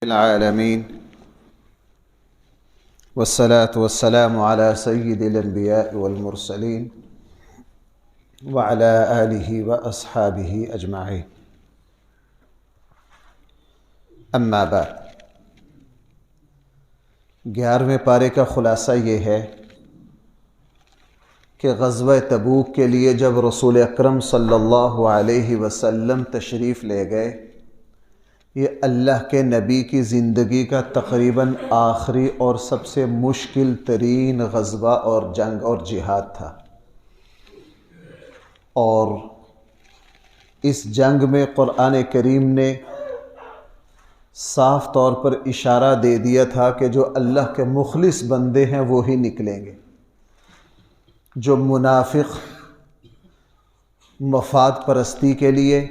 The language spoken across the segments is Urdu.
العالمين والصلاة والسلام على سيد الأنبياء والمرسلين وعلى آله وأصحابه أجمعين اما بعد 11ویں پارے کا خلاصہ یہ ہے کہ غزوہ تبوک کے لیے جب رسول اکرم صلی اللہ علیہ وسلم تشریف لے گئے، یہ اللہ کے نبی کی زندگی کا تقریباً آخری اور سب سے مشکل ترین غزوہ اور جنگ اور جہاد تھا، اور اس جنگ میں قرآن کریم نے صاف طور پر اشارہ دے دیا تھا کہ جو اللہ کے مخلص بندے ہیں وہی نکلیں گے۔ جو منافق مفاد پرستی کے لیے،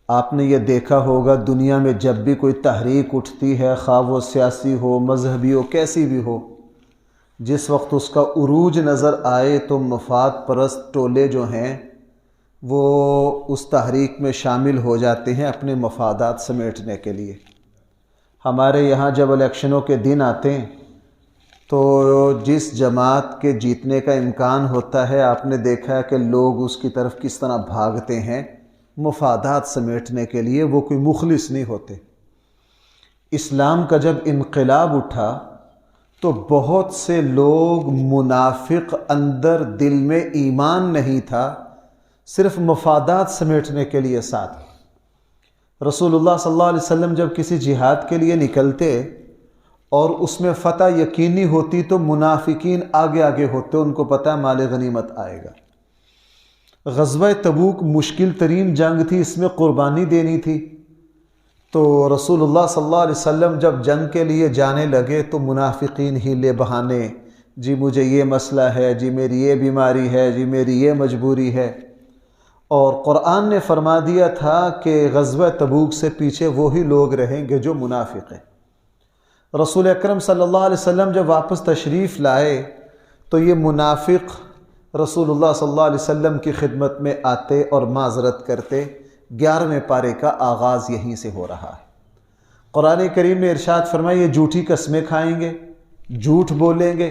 آپ نے یہ دیکھا ہوگا دنیا میں جب بھی کوئی تحریک اٹھتی ہے، خواہ وہ سیاسی ہو، مذہبی ہو، کیسی بھی ہو، جس وقت اس کا عروج نظر آئے تو مفاد پرست ٹولے جو ہیں وہ اس تحریک میں شامل ہو جاتے ہیں اپنے مفادات سمیٹنے کے لیے۔ ہمارے یہاں جب الیکشنوں کے دن آتے ہیں تو جس جماعت کے جیتنے کا امکان ہوتا ہے، آپ نے دیکھا ہے کہ لوگ اس کی طرف کس طرح بھاگتے ہیں مفادات سمیٹنے کے لیے، وہ کوئی مخلص نہیں ہوتے۔ اسلام کا جب انقلاب اٹھا تو بہت سے لوگ منافق، اندر دل میں ایمان نہیں تھا، صرف مفادات سمیٹنے کے لیے ساتھ۔ رسول اللہ صلی اللہ علیہ وسلم جب کسی جہاد کے لیے نکلتے اور اس میں فتح یقینی ہوتی تو منافقین آگے آگے ہوتے، ان کو پتہ ہے مال غنیمت آئے گا۔ غزوہ تبوک مشکل ترین جنگ تھی، اس میں قربانی دینی تھی، تو رسول اللہ صلی اللہ علیہ وسلم جب جنگ کے لیے جانے لگے تو منافقین ہیلے بہانے، جی مجھے یہ مسئلہ ہے، جی میری یہ بیماری ہے، جی میری یہ مجبوری ہے، اور قرآن نے فرما دیا تھا کہ غزوہ تبوک سے پیچھے وہی لوگ رہیں گے جو منافق ہیں۔ رسول اکرم صلی اللہ علیہ وسلم جب واپس تشریف لائے تو یہ منافق رسول اللہ صلی اللہ علیہ وسلم کی خدمت میں آتے اور معذرت کرتے۔ 11ویں پارے کا آغاز یہیں سے ہو رہا ہے۔ قرآن کریم نے ارشاد فرمایا یہ جھوٹی قسمیں کھائیں گے، جھوٹ بولیں گے،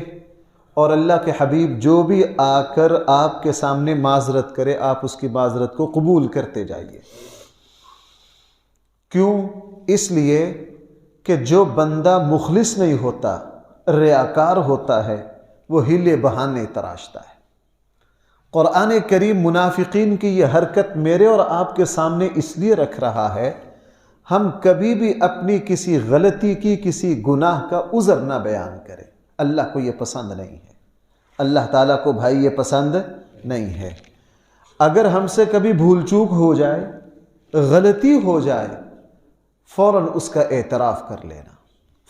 اور اللہ کے حبیب جو بھی آ کر آپ کے سامنے معذرت کرے آپ اس کی معذرت کو قبول کرتے جائیے۔ کیوں؟ اس لیے کہ جو بندہ مخلص نہیں ہوتا، ریاکار ہوتا ہے، وہ ہیلے بہانے تراشتا ہے۔ قرآن کریم منافقین کی یہ حرکت میرے اور آپ کے سامنے اس لیے رکھ رہا ہے، ہم کبھی بھی اپنی کسی غلطی کی، کسی گناہ کا عذر نہ بیان کریں۔ اللہ کو یہ پسند نہیں ہے، اللہ تعالیٰ کو بھائی یہ پسند نہیں ہے۔ اگر ہم سے کبھی بھول چوک ہو جائے، غلطی ہو جائے، فوراً اس کا اعتراف کر لینا،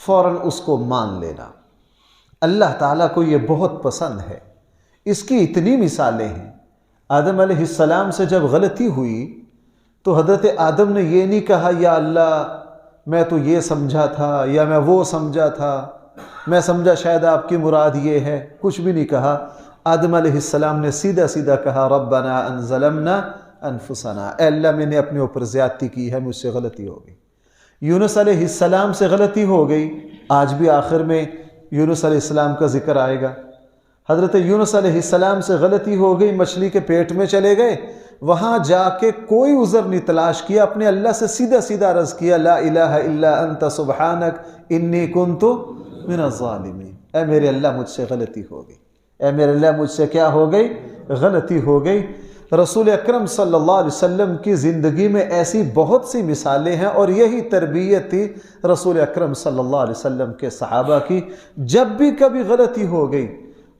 فوراً اس کو مان لینا۔ اللہ تعالیٰ کو یہ بہت پسند ہے۔ اس کی اتنی مثالیں ہیں۔ آدم علیہ السلام سے جب غلطی ہوئی تو حضرت آدم نے یہ نہیں کہا یا اللہ میں تو یہ سمجھا تھا یا میں وہ سمجھا تھا، میں سمجھا شاید آپ کی مراد یہ ہے، کچھ بھی نہیں کہا۔ آدم علیہ السلام نے سیدھا سیدھا کہا ربنا ان ظلمنا انفسنا، اے اللہ میں نے اپنے اوپر زیادتی کی ہے، مجھ سے غلطی ہو گئی۔ یونس علیہ السلام سے غلطی ہو گئی، آج بھی آخر میں یونس علیہ السلام کا ذکر آئے گا۔ حضرت یونس علیہ السلام سے غلطی ہو گئی، مچھلی کے پیٹ میں چلے گئے، وہاں جا کے کوئی عذر نہیں تلاش کیا، اپنے اللہ سے سیدھا سیدھا عرض کیا لا الہ الا انت سبحانک انی کنت من الظالمین، اے میرے اللہ مجھ سے غلطی ہو گئی، اے میرے اللہ مجھ سے کیا ہو گئی؟ غلطی ہو گئی۔ رسول اکرم صلی اللہ علیہ وسلم کی زندگی میں ایسی بہت سی مثالیں ہیں، اور یہی تربیت تھی رسول اکرم صلی اللہ علیہ وسلم کے صحابہ کی۔ جب بھی کبھی غلطی ہو گئی،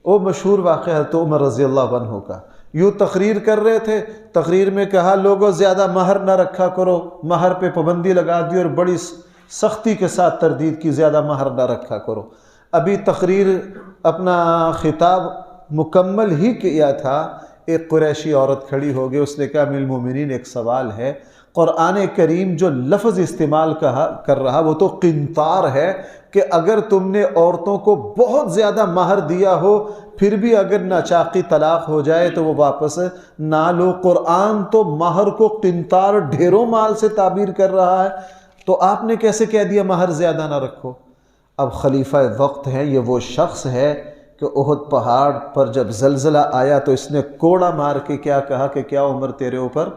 وہ مشہور واقعہ ہے تو عمر رضی اللہ عنہ کا، یوں تقریر کر رہے تھے، تقریر میں کہا لوگوں زیادہ مہر نہ رکھا کرو، مہر پہ پابندی لگا دی اور بڑی سختی کے ساتھ تردید کی، زیادہ مہر نہ رکھا کرو۔ ابھی تقریر اپنا خطاب مکمل ہی کیا تھا، ایک قریشی عورت کھڑی ہو گئی، اس نے کہا امیر المومنین ایک سوال ہے، قرآن کریم جو لفظ استعمال کر رہا وہ تو قنطار ہے کہ اگر تم نے عورتوں کو بہت زیادہ مہر دیا ہو پھر بھی اگر ناچاقی طلاق ہو جائے تو وہ واپس نہ لو۔ قرآن تو مہر کو قنطار ڈھیروں مال سے تعبیر کر رہا ہے، تو آپ نے کیسے کہہ دیا مہر زیادہ نہ رکھو؟ اب خلیفہ وقت ہے، یہ وہ شخص ہے کہ احد پہاڑ پر جب زلزلہ آیا تو اس نے کوڑا مار کے کیا کہا کہ کیا عمر تیرے اوپر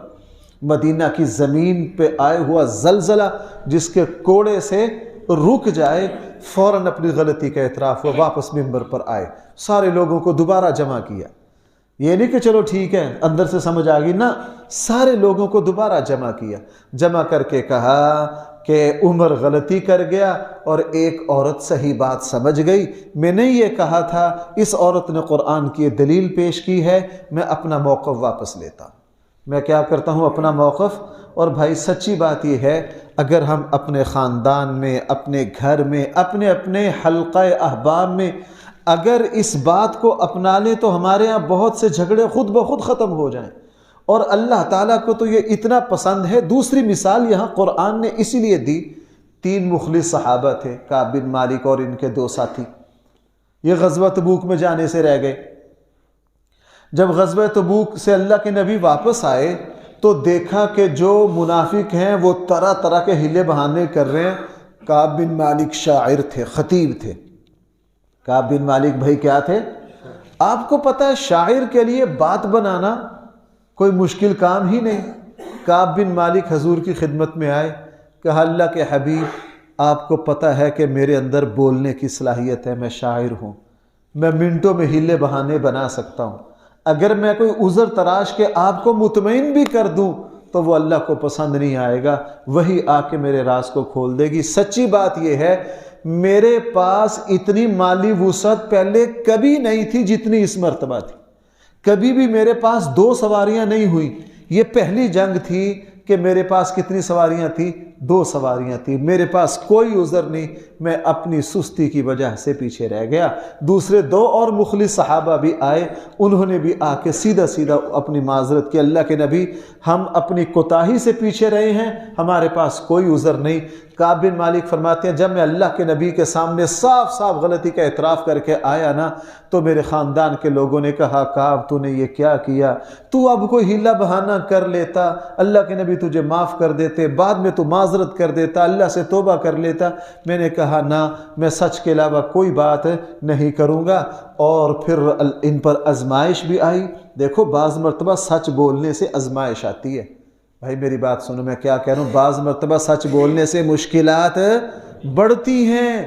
مدینہ کی زمین پہ آئے ہوا زلزلہ جس کے کوڑے سے رک جائے، فوراً اپنی غلطی کا اعتراف ہوا، واپس منبر پر آئے، سارے لوگوں کو دوبارہ جمع کیا۔ یہ نہیں کہ چلو ٹھیک ہے اندر سے سمجھ آ گئی، نہ، سارے لوگوں کو دوبارہ جمع کیا، جمع کر کے کہا کہ عمر غلطی کر گیا اور ایک عورت صحیح بات سمجھ گئی، میں نے یہ کہا تھا، اس عورت نے قرآن کی دلیل پیش کی ہے، میں اپنا موقف واپس لیتا ہوں۔ میں کیا کرتا ہوں؟ اپنا موقف۔ اور بھائی سچی بات یہ ہے، اگر ہم اپنے خاندان میں، اپنے گھر میں، اپنے اپنے حلقہ احباب میں اگر اس بات کو اپنا لیں تو ہمارے ہاں بہت سے جھگڑے خود بخود ختم ہو جائیں، اور اللہ تعالیٰ کو تو یہ اتنا پسند ہے۔ دوسری مثال یہاں قرآن نے اسی لیے دی، 3 مخلص صحابہ تھے، کعب بن مالک اور ان کے 2 ساتھی، یہ غزوہ تبوک میں جانے سے رہ گئے۔ جب غزوہ تبوک سے اللہ کے نبی واپس آئے تو دیکھا کہ جو منافق ہیں وہ طرح طرح کے ہیلے بہانے کر رہے ہیں۔ کعب بن مالک شاعر تھے، خطیب تھے۔ کعب بن مالک بھائی کیا تھے؟ آپ کو پتہ ہے شاعر کے لیے بات بنانا کوئی مشکل کام ہی نہیں۔ کعب بن مالک حضور کی خدمت میں آئے، کہا اللہ کے حبیب آپ کو پتہ ہے کہ میرے اندر بولنے کی صلاحیت ہے، میں شاعر ہوں، میں منٹوں میں ہیلے بہانے بنا سکتا ہوں، اگر میں کوئی عذر تراش کے آپ کو مطمئن بھی کر دوں تو وہ اللہ کو پسند نہیں آئے گا، وہی آ کے میرے راز کو کھول دے گی۔ سچی بات یہ ہے میرے پاس اتنی مالی وسعت پہلے کبھی نہیں تھی جتنی اس مرتبہ تھی، کبھی بھی میرے پاس 2 سواریاں نہیں ہوئی، یہ پہلی جنگ تھی کہ میرے پاس کتنی سواریاں تھی؟ 2 سواریاں تھی، میرے پاس کوئی عذر نہیں، میں اپنی سستی کی وجہ سے پیچھے رہ گیا۔ دوسرے 2 اور مخلص صحابہ بھی آئے، انہوں نے بھی آ کے سیدھا سیدھا اپنی معذرت کی، اللہ کے نبی ہم اپنی کوتاہی سے پیچھے رہے ہیں، ہمارے پاس کوئی عذر نہیں۔ کعب بن مالک فرماتے ہیں جب میں اللہ کے نبی کے سامنے صاف صاف غلطی کا اعتراف کر کے آیا نا تو میرے خاندان کے لوگوں نے کہا کعب تو نے یہ کیا کیا؟ تو اب کوئی ہیلا بہانہ کر لیتا، اللہ کے نبی تجھے معاف کر دیتے، بعد میں تو معذرت کر دیتا، اللہ سے توبہ کر لیتا۔ میں نے کہا نہ، میں سچ کے علاوہ کوئی بات نہیں کروں گا۔ اور پھر ان پر آزمائش بھی آئی۔ دیکھو بعض مرتبہ سچ بولنے سے آزمائش آتی ہے۔ بھائی میری بات سنو، میں کیا کہہ رہا ہوں، بعض مرتبہ سچ بولنے سے مشکلات بڑھتی ہیں،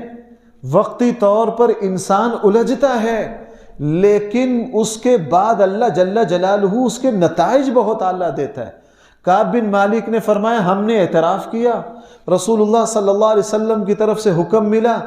وقتی طور پر انسان الجھتا ہے، لیکن اس کے بعد اللہ جل جلالہ اس کے نتائج بہت اعلیٰ دیتا ہے۔ کعب بن مالک نے فرمایا ہم نے اعتراف کیا، رسول اللہ صلی اللہ علیہ وسلم کی طرف سے حکم ملا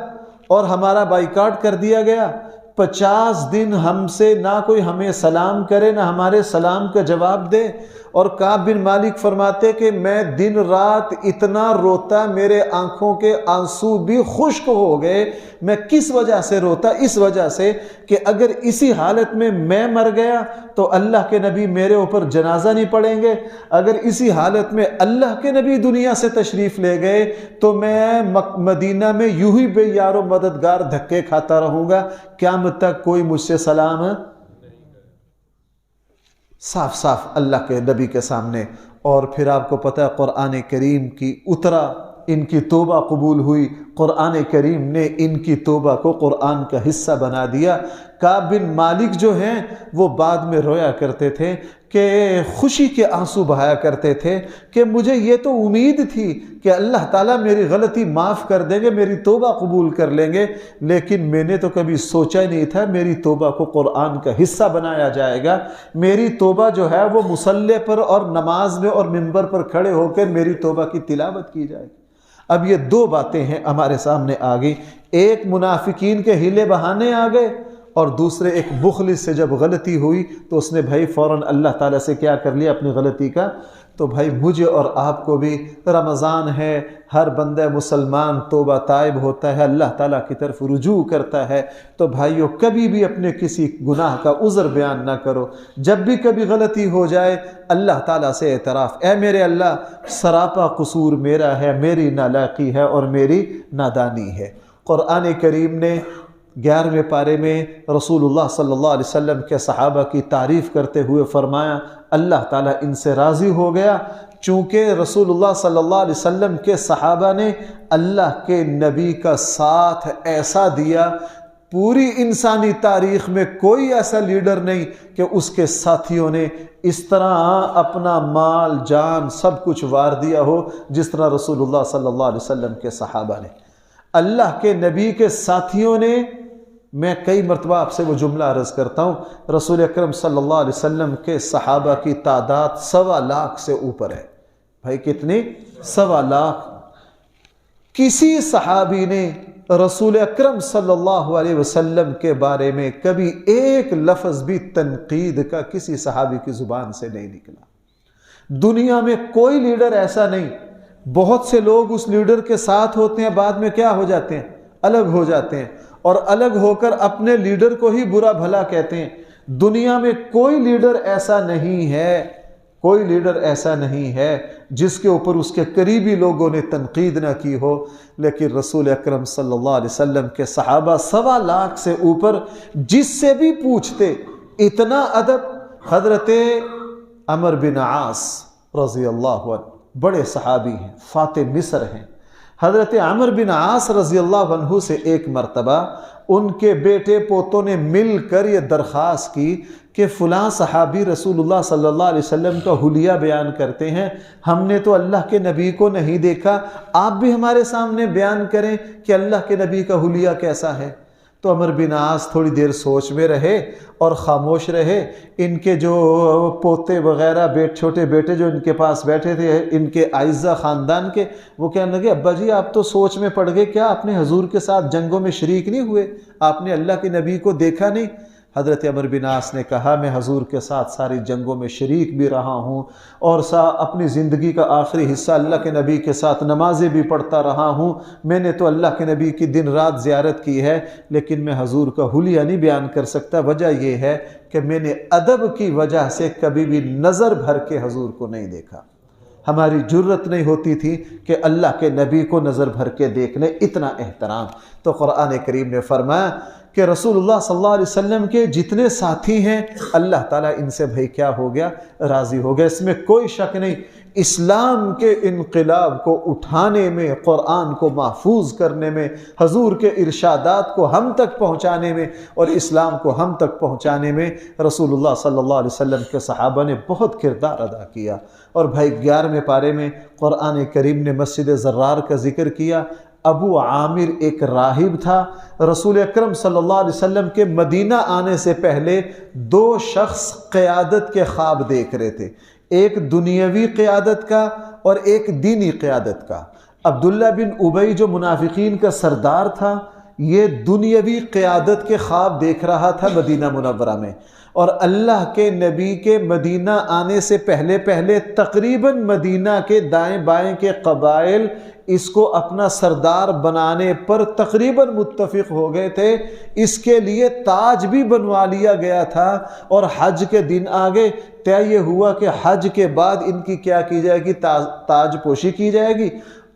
اور ہمارا بائیکاٹ کر دیا گیا۔ 50 دن ہم سے نہ کوئی ہمیں سلام کرے نہ ہمارے سلام کا جواب دے۔ اور کعب بن مالک فرماتے کہ میں دن رات اتنا روتا، میرے آنکھوں کے آنسو بھی خشک ہو گئے۔ میں کس وجہ سے روتا؟ اس وجہ سے کہ اگر اسی حالت میں مر گیا تو اللہ کے نبی میرے اوپر جنازہ نہیں پڑھیں گے، اگر اسی حالت میں اللہ کے نبی دنیا سے تشریف لے گئے تو میں مدینہ میں یوں ہی بے یار و مددگار دھکے کھاتا رہوں گا، قیامت تک کوئی مجھ سے سلام صاف صاف اللہ کے نبی کے سامنے۔ اور پھر آپ کو پتہ ہے قرآن کریم کی اترا، ان کی توبہ قبول ہوئی، قرآن کریم نے ان کی توبہ کو قرآن کا حصہ بنا دیا۔ کعب بن مالک جو ہیں وہ بعد میں رویا کرتے تھے کہ خوشی کے آنسو بہایا کرتے تھے کہ مجھے یہ تو امید تھی کہ اللہ تعالیٰ میری غلطی معاف کر دیں گے، میری توبہ قبول کر لیں گے، لیکن میں نے تو کبھی سوچا ہی نہیں تھا میری توبہ کو قرآن کا حصہ بنایا جائے گا۔ میری توبہ جو ہے وہ مصلی پر اور نماز میں اور منبر پر کھڑے ہو کر میری توبہ کی تلاوت کی جائے گی۔ اب یہ 2 باتیں ہیں ہمارے سامنے آ گئی، ایک منافقین کے ہیلے بہانے آ گئے، اور دوسرے ایک مخلص سے جب غلطی ہوئی تو اس نے بھائی فوراً اللہ تعالیٰ سے کیا کر لیا اپنی غلطی کا۔ تو بھائی مجھے اور آپ کو بھی رمضان ہے، ہر بندہ مسلمان توبہ تائب ہوتا ہے، اللہ تعالیٰ کی طرف رجوع کرتا ہے، تو بھائیو کبھی بھی اپنے کسی گناہ کا عذر بیان نہ کرو۔ جب بھی کبھی غلطی ہو جائے اللہ تعالیٰ سے اعتراف، اے میرے اللہ سراپا قصور میرا ہے، میری نالائقی ہے اور میری نادانی ہے۔ قرآن کریم نے 11ویں پارے میں رسول اللہ صلی اللہ علیہ وسلم کے صحابہ کی تعریف کرتے ہوئے فرمایا اللہ تعالیٰ ان سے راضی ہو گیا چونکہ رسول اللہ صلی اللہ علیہ وسلم کے صحابہ نے اللہ کے نبی کا ساتھ ایسا دیا، پوری انسانی تاریخ میں کوئی ایسا لیڈر نہیں کہ اس کے ساتھیوں نے اس طرح اپنا مال جان سب کچھ وار دیا ہو جس طرح رسول اللہ صلی اللہ علیہ وسلم کے صحابہ نے۔ اللہ کے نبی کے ساتھیوں نے، میں کئی مرتبہ آپ سے وہ جملہ عرض کرتا ہوں، رسول اکرم صلی اللہ علیہ وسلم کے صحابہ کی تعداد 1.25 لاکھ سے اوپر ہے۔ بھائی کتنی؟ 1.25 لاکھ۔ کسی صحابی نے رسول اکرم صلی اللہ علیہ وسلم کے بارے میں کبھی ایک لفظ بھی تنقید کا کسی صحابی کی زبان سے نہیں نکلا۔ دنیا میں کوئی لیڈر ایسا نہیں، بہت سے لوگ اس لیڈر کے ساتھ ہوتے ہیں، بعد میں کیا ہو جاتے ہیں؟ الگ ہو جاتے ہیں، اور الگ ہو کر اپنے لیڈر کو ہی برا بھلا کہتے ہیں۔ دنیا میں کوئی لیڈر ایسا نہیں ہے، کوئی لیڈر ایسا نہیں ہے جس کے اوپر اس کے قریبی لوگوں نے تنقید نہ کی ہو، لیکن رسول اکرم صلی اللہ علیہ وسلم کے صحابہ 1.25 لاکھ سے اوپر، جس سے بھی پوچھتے اتنا ادب۔ حضرت عمر بن عاص رضی اللہ عنہ بڑے صحابی ہیں، فاتح مصر ہیں۔ حضرت عمر بن عاص رضی اللہ عنہ سے ایک مرتبہ ان کے بیٹے پوتوں نے مل کر یہ درخواست کی کہ فلاں صحابی رسول اللہ صلی اللہ علیہ وسلم کا حلیہ بیان کرتے ہیں، ہم نے تو اللہ کے نبی کو نہیں دیکھا، آپ بھی ہمارے سامنے بیان کریں کہ اللہ کے نبی کا حلیہ کیسا ہے۔ تو عمر بن عاص تھوڑی دیر سوچ میں رہے اور خاموش رہے۔ ان کے جو پوتے وغیرہ چھوٹے بیٹے جو ان کے پاس بیٹھے تھے، ان کے اعزہ خاندان کے، وہ کہنے لگے ابا جی آپ تو سوچ میں پڑ گئے، کیا آپ نے حضور کے ساتھ جنگوں میں شریک نہیں ہوئے؟ آپ نے اللہ کے نبی کو دیکھا نہیں؟ حضرت عمر بن عاص نے کہا میں حضور کے ساتھ ساری جنگوں میں شریک بھی رہا ہوں، اور اپنی زندگی کا آخری حصہ اللہ کے نبی کے ساتھ نمازیں بھی پڑھتا رہا ہوں، میں نے تو اللہ کے نبی کی دن رات زیارت کی ہے، لیکن میں حضور کا حلیہ نہیں بیان کر سکتا۔ وجہ یہ ہے کہ میں نے ادب کی وجہ سے کبھی بھی نظر بھر کے حضور کو نہیں دیکھا، ہماری جرت نہیں ہوتی تھی کہ اللہ کے نبی کو نظر بھر کے دیکھ لیں، اتنا احترام۔ تو قرآن کریم نے فرمایا کہ رسول اللہ صلی اللہ علیہ وسلم کے جتنے ساتھی ہیں اللہ تعالیٰ ان سے بھائی کیا ہو گیا؟ راضی ہو گیا۔ اس میں کوئی شک نہیں، اسلام کے انقلاب کو اٹھانے میں، قرآن کو محفوظ کرنے میں، حضور کے ارشادات کو ہم تک پہنچانے میں اور اسلام کو ہم تک پہنچانے میں رسول اللہ صلی اللہ علیہ وسلم کے صحابہ نے بہت کردار ادا کیا۔ اور بھائی 11ویں پارے میں قرآن کریم نے مسجد زرار کا ذکر کیا۔ ابو عامر ایک راہب تھا۔ رسول اکرم صلی اللہ علیہ وسلم کے مدینہ آنے سے پہلے 2 شخص قیادت کے خواب دیکھ رہے تھے، ایک دنیاوی قیادت کا اور ایک دینی قیادت کا۔ عبداللہ بن ابی جو منافقین کا سردار تھا، یہ دنیاوی قیادت کے خواب دیکھ رہا تھا مدینہ منورہ میں، اور اللہ کے نبی کے مدینہ آنے سے پہلے تقریباً مدینہ کے دائیں بائیں کے قبائل اس کو اپنا سردار بنانے پر تقریباً متفق ہو گئے تھے۔ اس کے لیے تاج بھی بنوا لیا گیا تھا، اور حج کے دن آگے طے یہ ہوا کہ حج کے بعد ان کی کیا کی جائے گی؟ تاج پوشی کی جائے گی۔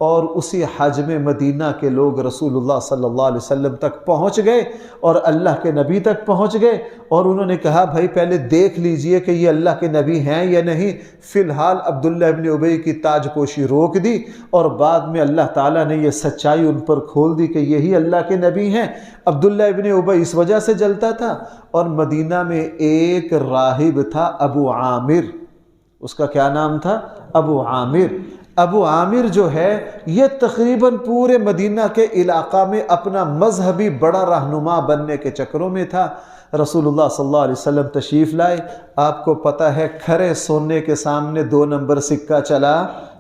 اور اسی حج میں مدینہ کے لوگ رسول اللہ صلی اللہ علیہ وسلم تک پہنچ گئے اور اللہ کے نبی تک پہنچ گئے، اور انہوں نے کہا بھائی پہلے دیکھ لیجئے کہ یہ اللہ کے نبی ہیں یا نہیں۔ فی الحال عبداللہ ابن ابی کی تاج پوشی روک دی، اور بعد میں اللہ تعالیٰ نے یہ سچائی ان پر کھول دی کہ یہی اللہ کے نبی ہیں۔ عبداللہ ابن ابی اس وجہ سے جلتا تھا۔ اور مدینہ میں ایک راہب تھا ابو عامر، اس کا کیا نام تھا؟ ابو عامر۔ ابو عامر جو ہے یہ تقریباً پورے مدینہ کے علاقہ میں اپنا مذہبی بڑا رہنما بننے کے چکروں میں تھا۔ رسول اللہ صلی اللہ علیہ وسلم تشریف لائے۔ آپ کو پتہ ہے کھرے سونے کے سامنے 2 نمبر سکہ چلا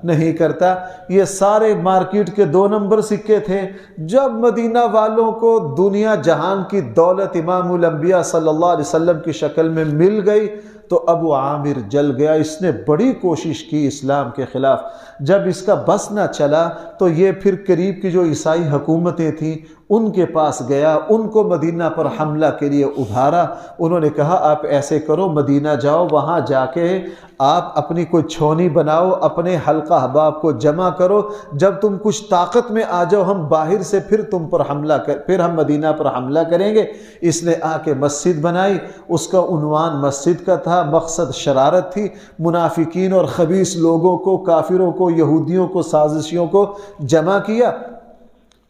نہیں کرتا، یہ سارے مارکیٹ کے 2 نمبر سکے تھے۔ جب مدینہ والوں کو دنیا جہان کی دولت امام الانبیاء صلی اللہ علیہ وسلم کی شکل میں مل گئی تو ابو عامر جل گیا۔ اس نے بڑی کوشش کی اسلام کے خلاف، جب اس کا بس نہ چلا تو یہ پھر قریب کی جو عیسائی حکومتیں تھیں ان کے پاس گیا، ان کو مدینہ پر حملہ کے لیے ابھارا۔ انہوں نے کہا آپ ایسے کرو، مدینہ جاؤ، وہاں جا کے آپ اپنی کوئی چھونی بناؤ، اپنے حلقہ احباب کو جمع کرو، جب تم کچھ طاقت میں آ جاؤ ہم باہر سے پھر تم پر پھر ہم مدینہ پر حملہ کریں گے۔ اس نے آ کے مسجد بنائی، اس کا عنوان مسجد کا تھا، مقصد شرارت تھی، منافقین اور خبیث لوگوں کو، کافروں کو، یہودیوں کو، سازشیوں کو جمع کیا،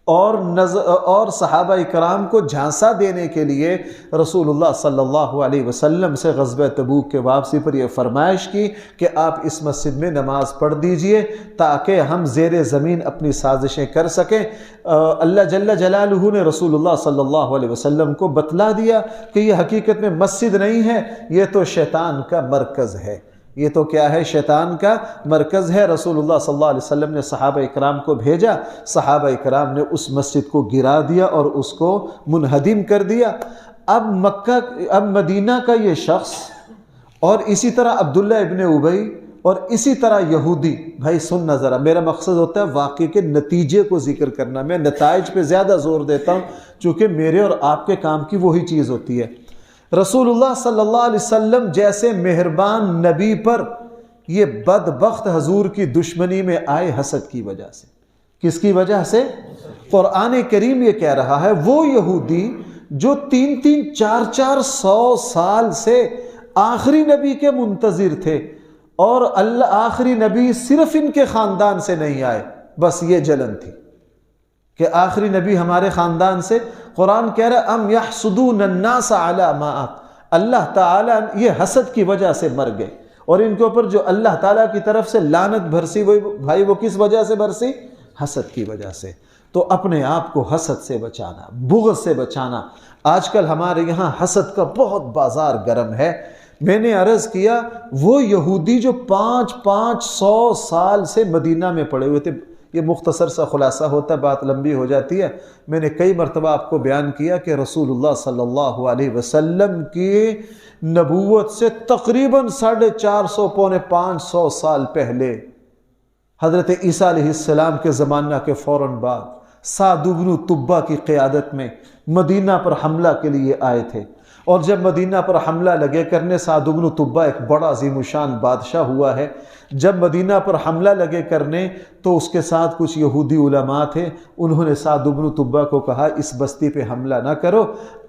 اور صحابہ کرام کو جھانسا دینے کے لیے رسول اللہ صلی اللہ علیہ وسلم سے غزوہ تبوک کے واپسی پر یہ فرمائش کی کہ آپ اس مسجد میں نماز پڑھ دیجئے تاکہ ہم زیر زمین اپنی سازشیں کر سکیں۔ اللہ جل جلالہ نے رسول اللہ صلی اللہ علیہ وسلم کو بتلا دیا کہ یہ حقیقت میں مسجد نہیں ہے، یہ تو شیطان کا مرکز ہے۔ یہ تو کیا ہے؟ شیطان کا مرکز ہے۔ رسول اللہ صلی اللہ علیہ وسلم نے صحابہ اکرام کو بھیجا، صحابہ اکرام نے اس مسجد کو گرا دیا اور اس کو منہدم کر دیا۔ اب مدینہ کا یہ شخص اور اسی طرح عبداللہ ابن ابی اور اسی طرح یہودی، بھائی سننا ذرا، میرا مقصد ہوتا ہے واقعے کے نتیجے کو ذکر کرنا، میں نتائج پہ زیادہ زور دیتا ہوں چونکہ میرے اور آپ کے کام کی وہی چیز ہوتی ہے۔ رسول اللہ صلی اللہ علیہ وسلم جیسے مہربان نبی پر یہ بدبخت حضور کی دشمنی میں آئے حسد کی وجہ سے۔ کس کی وجہ سے؟ قرآن کریم یہ کہہ رہا ہے وہ یہودی جو 300-400 سال سے آخری نبی کے منتظر تھے، اور آخری نبی صرف ان کے خاندان سے نہیں آئے، بس یہ جلن تھی کہ آخری نبی ہمارے خاندان سے۔ قرآن کہہ رہا ام یحسدون الناس علی ما اللہ تعالیٰ یہ حسد کی وجہ سے مر گئے، اور ان کے اوپر جو اللہ تعالیٰ کی طرف سے لعنت برسی وہ کس وجہ سے برسی؟ حسد کی وجہ سے۔ تو اپنے آپ کو حسد سے بچانا، بغض سے بچانا۔ آج کل ہمارے یہاں حسد کا بہت بازار گرم ہے۔ میں نے عرض کیا وہ یہودی جو 500 سال سے مدینہ میں پڑے ہوئے تھے، یہ مختصر سا خلاصہ ہوتا ہے، بات لمبی ہو جاتی ہے۔ میں نے کئی مرتبہ آپ کو بیان کیا کہ رسول اللہ صلی اللہ علیہ وسلم کی نبوت سے تقریباً 450-500 سال پہلے حضرت عیسیٰ علیہ السلام کے زمانہ کے فوراً بعد سعد بن طبہ کی قیادت میں مدینہ پر حملہ کے لیے آئے تھے، اور جب مدینہ پر حملہ لگے کرنے، سعد بن طبہ ایک بڑا عظیم الشان بادشاہ ہوا ہے، جب مدینہ پر حملہ لگے کرنے تو اس کے ساتھ کچھ یہودی علماء تھے، انہوں نے سعد بن طبہ کو کہا اس بستی پہ حملہ نہ کرو،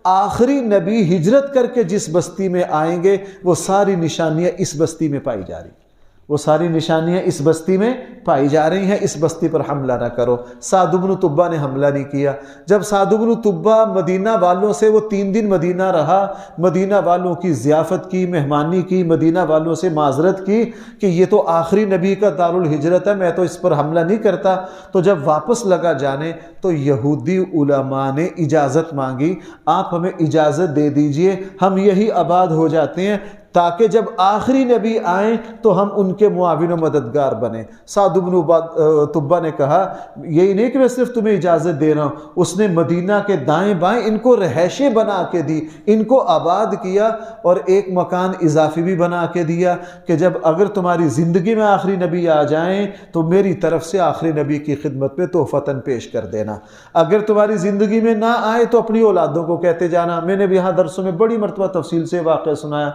آخری نبی ہجرت کر کے جس بستی میں آئیں گے وہ ساری نشانیاں اس بستی میں پائی جا رہی، وہ ساری نشانیاں اس بستی میں پائی جا رہی ہیں، اس بستی پر حملہ نہ کرو۔ سعد بن طبہ نے حملہ نہیں کیا۔ جب سعد بن طبہ مدینہ والوں سے، وہ 3 دن مدینہ رہا، مدینہ والوں کی ضیافت کی، مہمانی کی، مدینہ والوں سے معذرت کی کہ یہ تو آخری نبی کا دارالہجرت ہے، میں تو اس پر حملہ نہیں کرتا۔ تو جب واپس لگا جانے تو یہودی علماء نے اجازت مانگی، آپ ہمیں اجازت دے دیجئے، ہم یہی آباد ہو جاتے ہیں تاکہ جب آخری نبی آئیں تو ہم ان کے معاون و مددگار بنیں۔ سعد بن طبہ نے کہا یہی نہیں کہ میں صرف تمہیں اجازت دے رہا ہوں، اس نے مدینہ کے دائیں بائیں ان کو رہائشیں بنا کے دی، ان کو آباد کیا، اور ایک مکان اضافی بھی بنا کے دیا کہ جب اگر تمہاری زندگی میں آخری نبی آ جائیں تو میری طرف سے آخری نبی کی خدمت میں تحفتاً پیش کر دینا، اگر تمہاری زندگی میں نہ آئے تو اپنی اولادوں کو کہتے جانا۔ میں نے بھی یہاں درسوں میں بڑی مرتبہ تفصیل سے واقعہ سنایا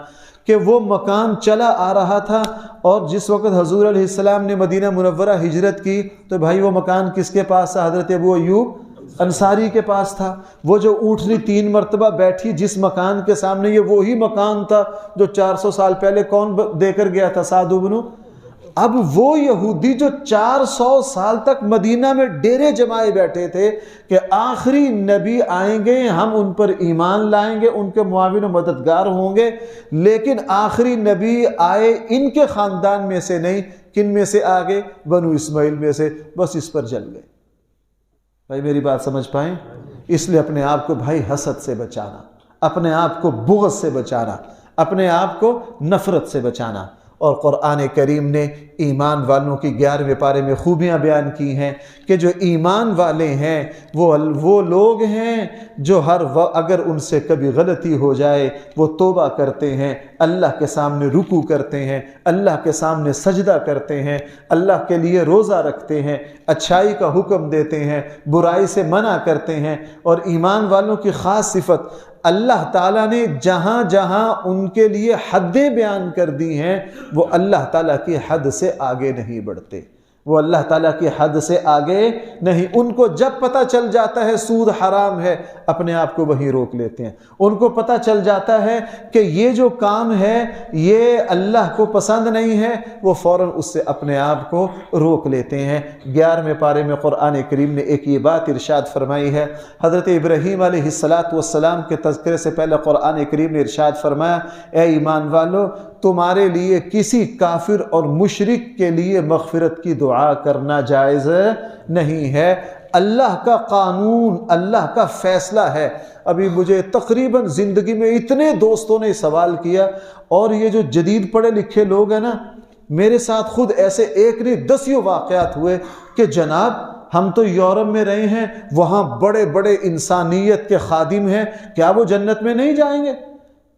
کہ وہ مکان چلا آ رہا تھا، اور جس وقت حضور علیہ السلام نے مدینہ منورہ ہجرت کی تو بھائی وہ مکان کس کے پاس تھا؟ حضرت ابو ایوب انصاری کے پاس تھا۔ وہ جو اونٹنی 3 مرتبہ بیٹھی جس مکان کے سامنے، یہ وہی مکان تھا جو 400 سال پہلے کون دے کر گیا تھا؟ سعد بن۔ اب وہ یہودی جو 400 سال تک مدینہ میں ڈیرے جمائے بیٹھے تھے کہ آخری نبی آئیں گے، ہم ان پر ایمان لائیں گے، ان کے معاون و مددگار ہوں گے، لیکن آخری نبی آئے ان کے خاندان میں سے نہیں، کن میں سے آگے؟ بنو اسماعیل میں سے، بس اس پر جل گئے۔ بھائی میری بات سمجھ پائیں؟ اس لیے اپنے آپ کو بھائی حسد سے بچانا، اپنے آپ کو بغض سے بچانا، اپنے آپ کو نفرت سے بچانا، اور قرآن کریم نے ایمان والوں کی 11ویں پارے میں خوبیاں بیان کی ہیں کہ جو ایمان والے ہیں وہ لوگ ہیں جو اگر ان سے کبھی غلطی ہو جائے وہ توبہ کرتے ہیں، اللہ کے سامنے رکوع کرتے ہیں، اللہ کے سامنے سجدہ کرتے ہیں، اللہ کے لیے روزہ رکھتے ہیں، اچھائی کا حکم دیتے ہیں، برائی سے منع کرتے ہیں۔ اور ایمان والوں کی خاص صفت، اللہ تعالیٰ نے جہاں جہاں ان کے لیے حدیں بیان کر دی ہیں وہ اللہ تعالیٰ کی حد سے آگے نہیں بڑھتے، وہ اللہ تعالیٰ کی حد سے آگے نہیں۔ ان کو جب پتہ چل جاتا ہے سود حرام ہے، اپنے آپ کو وہیں روک لیتے ہیں۔ ان کو پتہ چل جاتا ہے کہ یہ جو کام ہے یہ اللہ کو پسند نہیں ہے، وہ فوراً اس سے اپنے آپ کو روک لیتے ہیں۔ 11ویں پارے میں قرآن کریم نے ایک یہ بات ارشاد فرمائی ہے۔ حضرت ابراہیم علیہ السلام کے تذکرے سے پہلے قرآن کریم نے ارشاد فرمایا، اے ایمان والو، تمہارے لیے کسی کافر اور مشرک کے لیے مغفرت کی دعا کرنا جائز نہیں ہے۔ اللہ کا قانون، اللہ کا فیصلہ ہے۔ ابھی مجھے تقریباً زندگی میں اتنے دوستوں نے سوال کیا، اور یہ جو جدید پڑھے لکھے لوگ ہیں نا، میرے ساتھ خود ایسے ایک نہیں 10 واقعات ہوئے کہ جناب ہم تو یورپ میں رہے ہیں، وہاں بڑے بڑے انسانیت کے خادم ہیں، کیا وہ جنت میں نہیں جائیں گے؟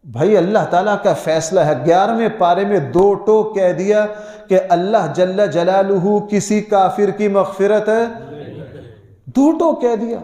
بھائی اللہ تعالیٰ کا فیصلہ ہے۔ 11ویں پارے میں 2 ٹوک کہہ دیا کہ اللہ جل جلالہ کسی کافر کی مغفرت ہے، 2 ٹوک کہہ دیا۔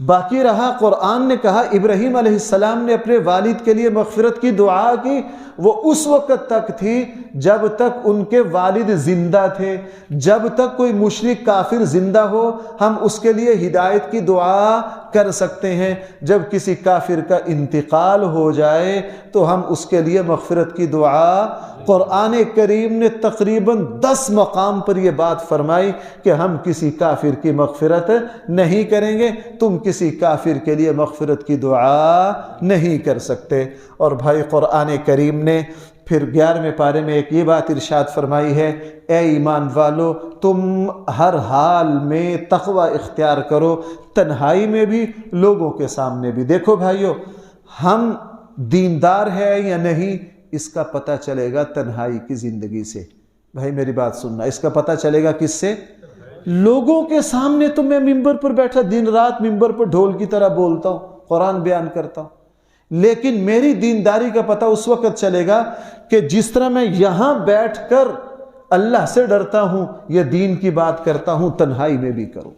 باقی رہا قرآن نے کہا ابراہیم علیہ السلام نے اپنے والد کے لیے مغفرت کی دعا کی، وہ اس وقت تک تھی جب تک ان کے والد زندہ تھے، جب تک کوئی مشرک کافر زندہ ہو ہم اس کے لیے ہدایت کی دعا کر سکتے ہیں۔ جب کسی کافر کا انتقال ہو جائے تو ہم اس کے لیے مغفرت کی دعا، قرآن کریم نے تقریباً 10 مقام پر یہ بات فرمائی کہ ہم کسی کافر کی مغفرت نہیں کریں گے، تم کسی کافر کے لیے مغفرت کی دعا نہیں کر سکتے۔ اور بھائی قرآن کریم نے پھر 11ویں پارے میں ایک یہ بات ارشاد فرمائی ہے، اے ایمان والو، تم ہر حال میں تقوی اختیار کرو، تنہائی میں بھی لوگوں کے سامنے بھی۔ دیکھو بھائیو، ہم دیندار ہے یا نہیں اس کا پتہ چلے گا تنہائی کی زندگی سے۔ بھائی میری بات سننا، اس کا پتہ چلے گا کس سے؟ لوگوں کے سامنے تو میں ممبر پر بیٹھا دن رات ممبر پر ڈھول کی طرح بولتا ہوں، قرآن بیان کرتا ہوں، لیکن میری دینداری کا پتہ اس وقت چلے گا کہ جس طرح میں یہاں بیٹھ کر اللہ سے ڈرتا ہوں، یہ دین کی بات کرتا ہوں، تنہائی میں بھی کروں۔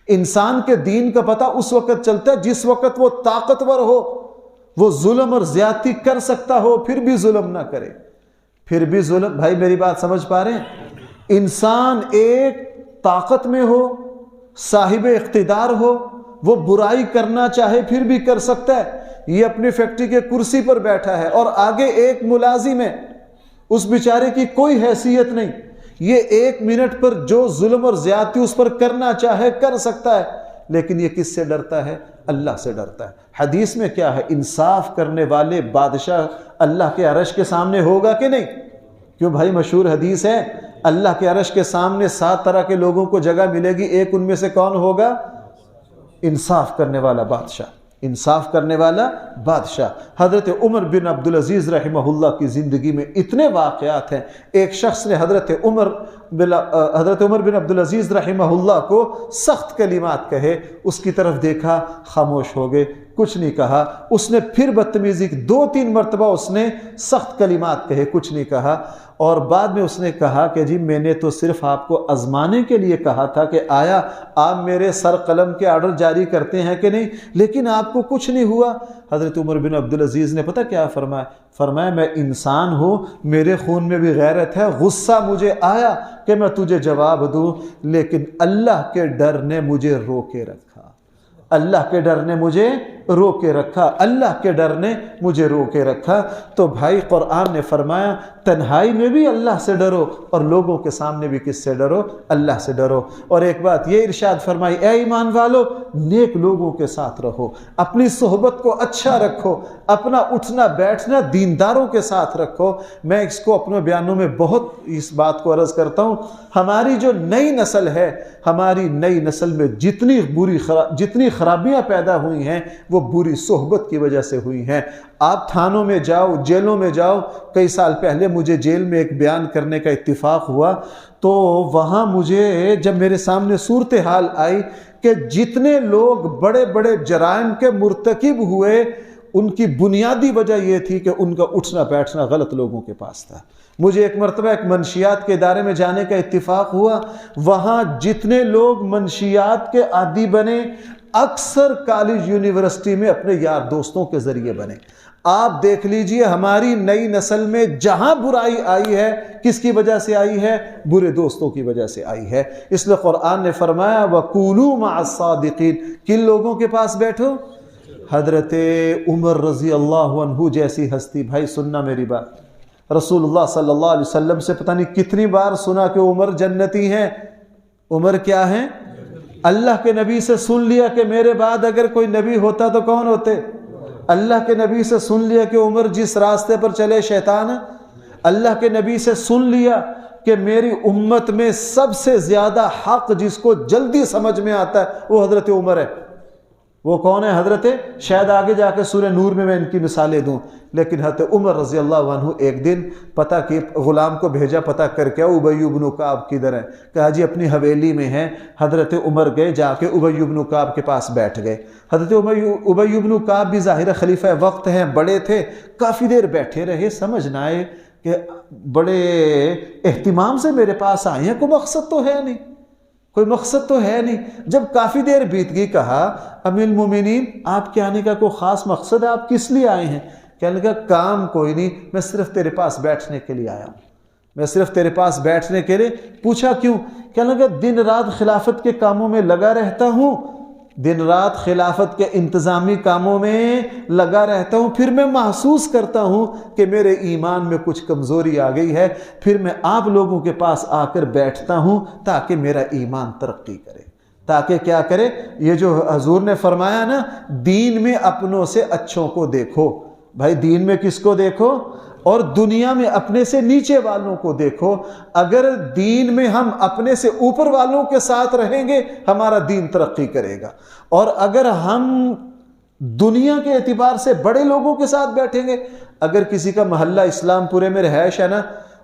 انسان کے دین کا پتہ اس وقت چلتا ہے جس وقت وہ طاقتور ہو، وہ ظلم اور زیادتی کر سکتا ہو، پھر بھی ظلم نہ کرے، پھر بھی ظلم۔ بھائی میری بات سمجھ پا رہے ہیں؟ انسان ایک طاقت میں ہو، صاحب اقتدار ہو، وہ برائی کرنا چاہے پھر بھی کر سکتا ہے۔ یہ اپنی فیکٹری کے کرسی پر بیٹھا ہے اور آگے ایک ملازم ہے، اس بیچارے کی کوئی حیثیت نہیں، یہ 1 منٹ پر جو ظلم اور زیادتی اس پر کرنا چاہے کر سکتا ہے، لیکن یہ کس سے ڈرتا ہے؟ اللہ سے ڈرتا ہے۔ حدیث میں کیا ہے؟ انصاف کرنے والے بادشاہ اللہ کے عرش کے سامنے ہوگا کہ نہیں؟ کیوں بھائی مشہور حدیث ہے، اللہ کے عرش کے سامنے 7 طرح کے لوگوں کو جگہ ملے گی، ایک ان میں سے کون ہوگا؟ انصاف کرنے والا بادشاہ، انصاف کرنے والا بادشاہ۔ حضرت عمر بن عبدالعزیز رحمہ اللہ کی زندگی میں اتنے واقعات ہیں۔ ایک شخص نے حضرت عمر بن عبدالعزیز رحمہ اللہ کو سخت کلمات کہے، اس کی طرف دیکھا، خاموش ہو گئے، کچھ نہیں کہا۔ اس نے پھر بدتمیزی کی، 2-3 مرتبہ اس نے سخت کلمات کہے، کچھ نہیں کہا۔ اور بعد میں اس نے کہا کہ جی میں نے تو صرف آپ کو آزمانے کے لیے کہا تھا کہ آیا آپ میرے سر قلم کے آرڈر جاری کرتے ہیں کہ نہیں، لیکن آپ کو کچھ نہیں ہوا۔ حضرت عمر بن عبدالعزیز نے پتہ کیا فرمایا؟ فرمایا میں انسان ہوں، میرے خون میں بھی غیرت ہے، غصہ مجھے آیا کہ میں تجھے جواب دوں، لیکن اللہ کے ڈر نے مجھے روکے رکھا، اللہ کے ڈر نے مجھے روکے رکھا، اللہ کے ڈر نے مجھے روکے رکھا۔ تو بھائی قرآن نے فرمایا تنہائی میں بھی اللہ سے ڈرو اور لوگوں کے سامنے بھی کس سے ڈرو؟ اللہ سے ڈرو۔ اور ایک بات یہ ارشاد فرمائی، اے ایمان والو نیک لوگوں کے ساتھ رہو، اپنی صحبت کو اچھا رکھو، اپنا اٹھنا بیٹھنا دینداروں کے ساتھ رکھو۔ میں اس کو اپنے بیانوں میں بہت اس بات کو عرض کرتا ہوں، ہماری جو نئی نسل ہے، ہماری نئی نسل میں جتنی خرابیاں پیدا ہوئی ہیں وہ بری صحبت کی وجہ سے ہوئی ہیں۔ آپ تھانوں میں جاؤ، جیلوں میں جاؤ. کئی سال پہلے مجھے جیل میں ایک بیان کرنے کا اتفاق ہوا، تو وہاں مجھے جب میرے سامنے صورتحال آئی کہ جتنے لوگ بڑے بڑے جرائم کے مرتکب ہوئے، ان کی بنیادی وجہ یہ تھی کہ ان کا اٹھنا بیٹھنا غلط لوگوں کے پاس تھا. مجھے ایک مرتبہ ایک منشیات کے ادارے میں جانے کا اتفاق ہوا، وہاں جتنے لوگ منشیات کے عادی بنے اکثر کالج یونیورسٹی میں اپنے یار دوستوں کے ذریعے بنے. آپ دیکھ لیجئے ہماری نئی نسل میں جہاں برائی آئی ہے کس کی وجہ سے آئی ہے؟ برے دوستوں کی وجہ سے آئی ہے. اس لیے قرآن نے فرمایا وَقُولُوا مَعَ الصَّادِقِينَ. کن لوگوں کے پاس بیٹھو؟ حضرت عمر رضی اللہ عنہ جیسی ہستی. بھائی سننا میری بات، رسول اللہ صلی اللہ علیہ وسلم سے پتہ نہیں کتنی بار سنا کہ عمر جنتی ہیں. عمر کیا ہیں؟ اللہ کے نبی سے سن لیا کہ میرے بعد اگر کوئی نبی ہوتا تو کون ہوتے؟ اللہ کے نبی سے سن لیا کہ عمر جس راستے پر چلے شیطان ہے. اللہ کے نبی سے سن لیا کہ میری امت میں سب سے زیادہ حق جس کو جلدی سمجھ میں آتا ہے وہ حضرت عمر ہے. وہ کون ہے؟ حضرت، شاید آگے جا کے سورہ نور میں ان کی مثالیں دوں، لیکن حضرت عمر رضی اللہ عنہ ایک دن پتہ کہ غلام کو بھیجا پتہ کر کے ابی بن کعب کدھر ہے؟ کہا جی اپنی حویلی میں ہیں. حضرت عمر گئے، جا کے ابی بن کعب کے پاس بیٹھ گئے. حضرت ابی بن کعب بھی ظاہر خلیفہ وقت ہیں، بڑے تھے، کافی دیر بیٹھے رہے. سمجھ نہ آئے کہ بڑے اہتمام سے میرے پاس آئے ہیں، کوئی مقصد تو ہے نہیں، کوئی مقصد تو ہے نہیں. جب کافی دیر بیت گئی کہا امیر المومنین آپ کے آنے کا کوئی خاص مقصد ہے؟ آپ کس لیے آئے ہیں؟ کہنے لگا کام کوئی نہیں، میں صرف تیرے پاس بیٹھنے کے لیے آیا ہوں، میں صرف تیرے پاس بیٹھنے کے لیے. پوچھا کیوں؟ کہنے لگا دن رات خلافت کے کاموں میں لگا رہتا ہوں، دن رات خلافت کے انتظامی کاموں میں لگا رہتا ہوں، پھر میں محسوس کرتا ہوں کہ میرے ایمان میں کچھ کمزوری آ گئی ہے، پھر میں آپ لوگوں کے پاس آ کر بیٹھتا ہوں تاکہ میرا ایمان ترقی کرے. تاکہ کیا کرے؟ یہ جو حضور نے فرمایا نا دین میں اپنوں سے اچھوں کو دیکھو. بھائی دین میں کس کو دیکھو؟ اور دنیا میں اپنے سے نیچے والوں کو دیکھو. اگر دین میں ہم اپنے سے اوپر والوں کے ساتھ رہیں گے ہمارا دین ترقی کرے گا، اور اگر ہم دنیا کے اعتبار سے بڑے لوگوں کے ساتھ بیٹھیں گے، اگر کسی کا محلہ اسلام پورے میں رہائش ہے نا،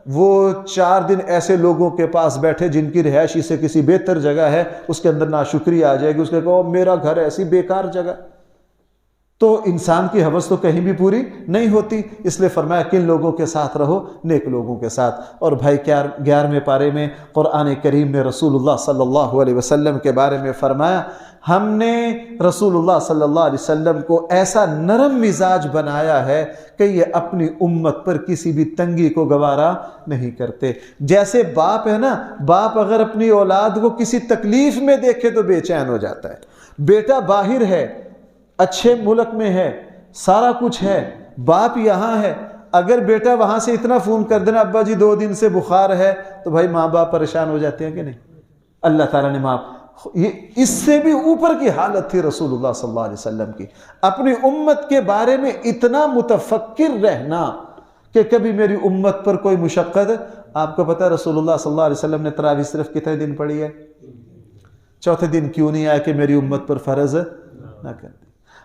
وہ 4 دن ایسے لوگوں کے پاس بیٹھے جن کی رہائش سے کسی بہتر جگہ ہے، اس کے اندر ناشکری آ جائے گی، اس کے کہو میرا گھر ایسی بیکار جگہ، تو انسان کی حوث تو کہیں بھی پوری نہیں ہوتی. اس لیے فرمایا کن لوگوں کے ساتھ رہو؟ نیک لوگوں کے ساتھ. اور بھائی 11ویں پارے میں قرآن کریم نے رسول اللہ صلی اللہ علیہ وسلم کے بارے میں فرمایا ہم نے رسول اللہ صلی اللہ علیہ وسلم کو ایسا نرم مزاج بنایا ہے کہ یہ اپنی امت پر کسی بھی تنگی کو گوارا نہیں کرتے. جیسے باپ ہے نا، باپ اگر اپنی اولاد کو کسی تکلیف میں دیکھے تو بے چین ہو جاتا ہے. بیٹا باہر ہے، اچھے ملک میں ہے، سارا کچھ ہے، باپ یہاں ہے، اگر بیٹا وہاں سے اتنا فون کر دینا ابا جی 2 دن سے بخار ہے، تو بھائی ماں باپ پریشان ہو جاتے ہیں کہ نہیں؟ اللہ تعالیٰ نے یہ اس سے بھی اوپر کی حالت تھی رسول اللہ صلی اللہ علیہ وسلم کی. اپنی امت کے بارے میں اتنا متفکر رہنا کہ کبھی میری امت پر کوئی مشقت. آپ کو پتہ ہے رسول اللہ صلی اللہ علیہ وسلم نے تراویح صرف کتنے دن پڑھی ہے؟ 4تھے دن کیوں نہیں آیا کہ میری امت پر فرض نہ کر دے؟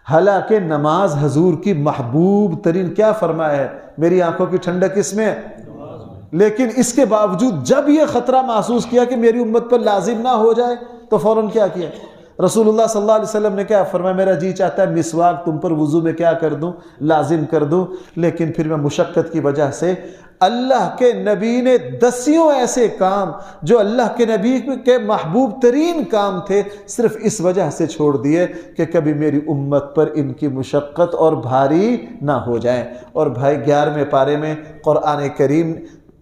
حالانکہ نماز حضور کی محبوب ترین کیا فرمایا ہے؟ میری آنکھوں کی ٹھنڈک کس میں ہے؟ لیکن اس کے باوجود جب یہ خطرہ محسوس کیا کہ میری امت پر لازم نہ ہو جائے تو فوراً کیا کیا؟ رسول اللہ صلی اللہ علیہ وسلم نے کیا فرمایا؟ میرا جی چاہتا ہے مسواک تم پر وضو میں کیا کر دوں؟ لازم کر دوں، لیکن پھر میں مشقت کی وجہ سے اللہ کے نبی نے 10 ایسے کام جو اللہ کے نبی کے محبوب ترین کام تھے صرف اس وجہ سے چھوڑ دیے کہ کبھی میری امت پر ان کی مشقت اور بھاری نہ ہو جائے. اور بھائی 11ویں پارے میں قرآن کریم